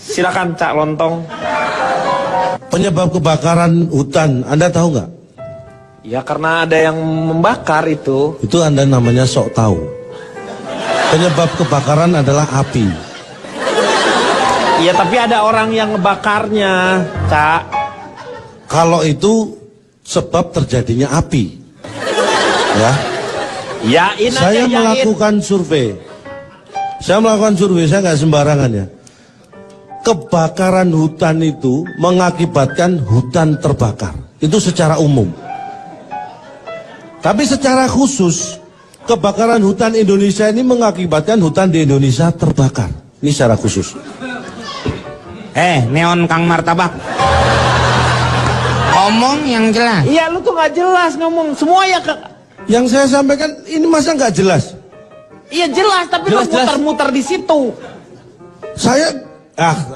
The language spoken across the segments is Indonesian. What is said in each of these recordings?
Silakan Cak Lontong. Penyebab kebakaran hutan, Anda tahu nggak? Ya karena ada yang membakar itu. Itu Anda namanya sok tahu. Penyebab kebakaran adalah api. Iya tapi ada orang yang ngebakarnya, Cak. Kalau itu sebab terjadinya api. Ya. Yain aja, Saya yain. melakukan survei. Saya nggak sembarangan ya. Kebakaran hutan itu mengakibatkan hutan terbakar. Itu secara umum. Tapi secara khusus, kebakaran hutan Indonesia ini mengakibatkan hutan di Indonesia terbakar. Ini secara khusus. Neon Kang Martabak. Ngomong yang jelas. Iya lu tuh nggak jelas ngomong. Semua ya Yang saya sampaikan ini masa nggak jelas? Iya jelas tapi Jelas, lu muter-muter di situ. Saya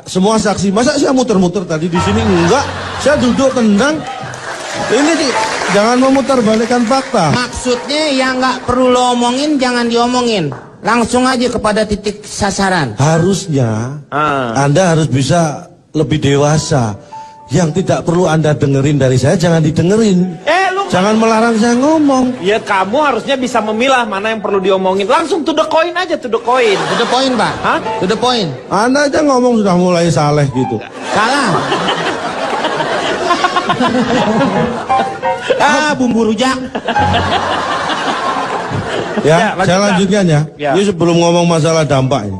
semua saksi, masa saya muter-muter tadi di sini? Enggak, saya duduk tenang. Ini jangan memutarbalikkan fakta. Maksudnya yang nggak perlu lo omongin jangan diomongin. Langsung aja kepada titik sasaran. Harusnya Anda harus bisa lebih dewasa. Yang tidak perlu Anda dengerin dari saya jangan didengerin. Lu Jangan melarang saya ngomong. ya kamu harusnya bisa memilah mana yang perlu diomongin. Langsung to the point aja, to the point. To the point, Pak. Hah? To the point. Anda aja ngomong sudah mulai saleh gitu. Salah. Bumbu rujak. Ya, Ya, saya lanjutkan ya. Ya. Ini sebelum ngomong masalah dampaknya.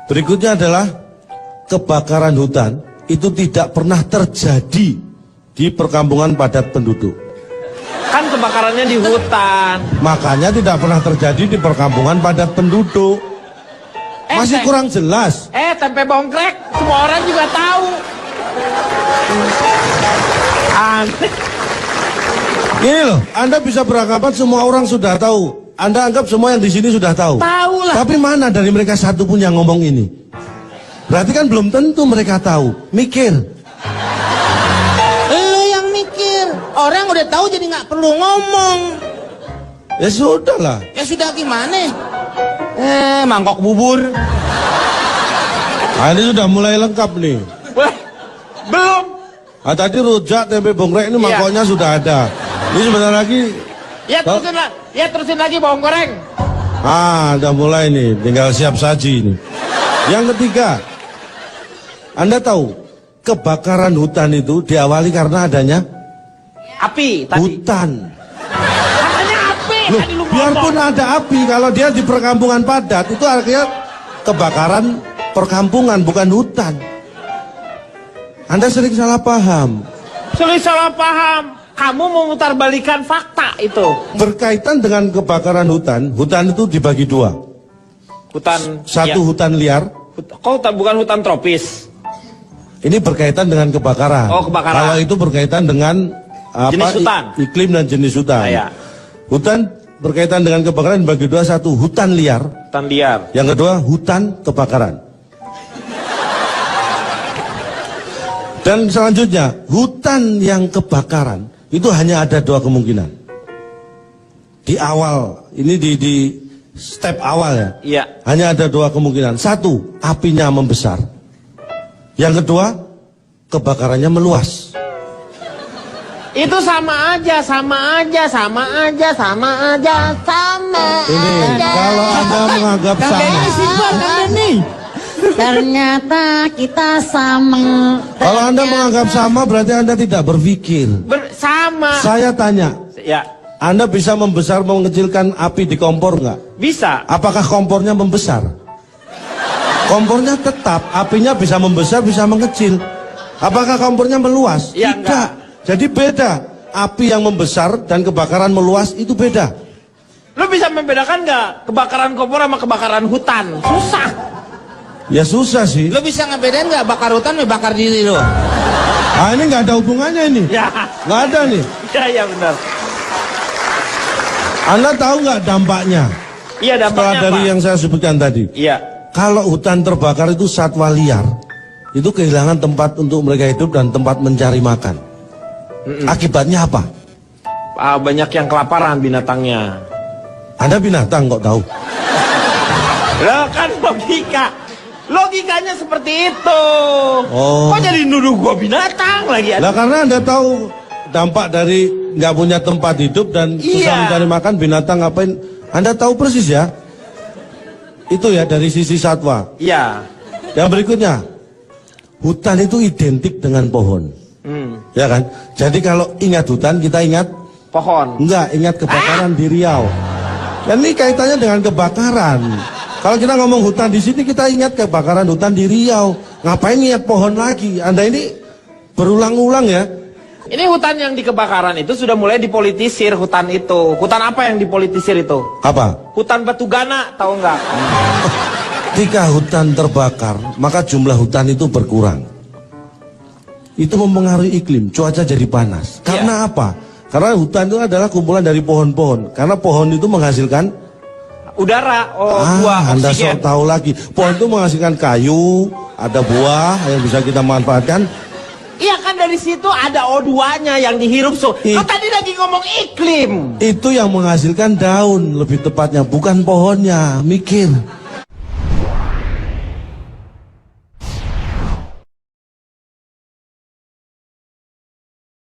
Berikutnya adalah kebakaran hutan itu tidak pernah terjadi di perkampungan padat penduduk. Kan kebakarannya di hutan. Makanya tidak pernah terjadi di perkampungan padat penduduk. Masih kurang jelas. Tempe bongkrek semua orang juga tahu. Aneh. Gini loh, Anda bisa beranggapan semua orang sudah tahu. Anda anggap semua yang di sini sudah tahu. Tahu lah. Tapi mana dari mereka satu pun yang ngomong ini? Berarti kan belum tentu mereka tahu. Mikir. Lo yang mikir. Orang udah tahu jadi nggak perlu ngomong. Ya sudah lah. Ya sudah gimana? Mangkok bubur. Nah, ini sudah mulai lengkap nih. Wah, belum. Tadi rujak tempe bongkrek ini mangkoknya sudah ada. Ini sebentar lagi. Terusin lagi bawang goreng. Udah mulai nih, tinggal siap saji ini. Yang ketiga, Anda tahu kebakaran hutan itu diawali karena adanya Api tadi. hutan. Katanya api Loh, tadi lu biarpun ngomong. ada api, kalau dia di perkampungan padat itu artinya kebakaran perkampungan bukan hutan. Anda sering salah paham. Sering salah paham. Kamu memutarbalikan fakta itu. Berkaitan dengan kebakaran hutan, hutan itu dibagi dua. Hutan. Satu hutan liar. Kok bukan hutan tropis? Ini berkaitan dengan kebakaran. Oh, kebakaran. Kalau itu berkaitan dengan Jenis hutan. Iklim dan jenis hutan. Ya. Hutan berkaitan dengan kebakaran dibagi dua, satu hutan liar, Hutan liar. yang kedua hutan kebakaran. Dan selanjutnya, hutan yang kebakaran itu hanya ada dua kemungkinan. Di awal, ini di step awal ya. Iya. Hanya ada dua kemungkinan. Satu, apinya membesar. Yang kedua, kebakarannya meluas. Itu sama aja. Ini kalau Anda menganggap sama. Ternyata kita sama. Kalau Anda menganggap sama berarti Anda tidak berpikir. Sama. Saya tanya, Ya, Anda bisa membesar mengecilkan api di kompor nggak? bisa. Apakah kompornya membesar? Kompornya tetap, apinya bisa membesar, bisa mengecil. Apakah kompornya meluas? Ya, Tidak. enggak. Jadi beda. Api yang membesar dan kebakaran meluas itu beda. Lu bisa membedakan nggak kebakaran kompor sama kebakaran hutan? Susah. Ya susah sih. Lo bisa ngebedain nggak bakar hutan sama bakar diri lo? Ini nggak ada hubungannya ini. Ya. Nggak ada nih. Ya benar. Anda tahu nggak dampaknya? Iya Setelah dampaknya dari apa? yang saya sebutkan tadi. Iya. Kalau hutan terbakar itu satwa liar, itu kehilangan tempat untuk mereka hidup dan tempat mencari makan. Akibatnya apa? Banyak yang kelaparan binatangnya. Anda binatang kok tahu? Lah kan logika. Logikanya seperti itu. Oh. Kok jadi nuduh gua binatang lagi? Lah karena Anda tahu dampak dari nggak punya tempat hidup dan susah Iya. mencari makan, binatang ngapain? Anda tahu persis ya. Itu ya dari sisi satwa. Iya. Yang berikutnya, hutan itu identik dengan pohon. Ya kan? Jadi kalau ingat hutan, kita ingat Pohon. enggak, ingat kebakaran di Riau. Dan ini kaitannya dengan kebakaran. Kalau kita ngomong hutan di sini, kita ingat kebakaran hutan di Riau. Ngapain ingat pohon lagi? Anda ini berulang-ulang ya. Ini hutan yang di kebakaran itu sudah mulai dipolitisir hutan itu. Hutan apa yang dipolitisir itu? Apa? Hutan Batugana, tahu nggak? Ketika hutan terbakar, maka jumlah hutan itu berkurang. Itu mempengaruhi iklim, cuaca jadi panas. Karena apa? Karena hutan itu adalah kumpulan dari pohon-pohon. Karena pohon itu menghasilkan Udara, buah, Anda oksigen. tahu lagi. Pohon itu menghasilkan kayu, ada buah yang bisa kita manfaatkan. Iya kan dari situ ada O2-nya yang dihirup. Kau tadi lagi ngomong iklim. Itu yang menghasilkan daun, lebih tepatnya bukan pohonnya. Mikir.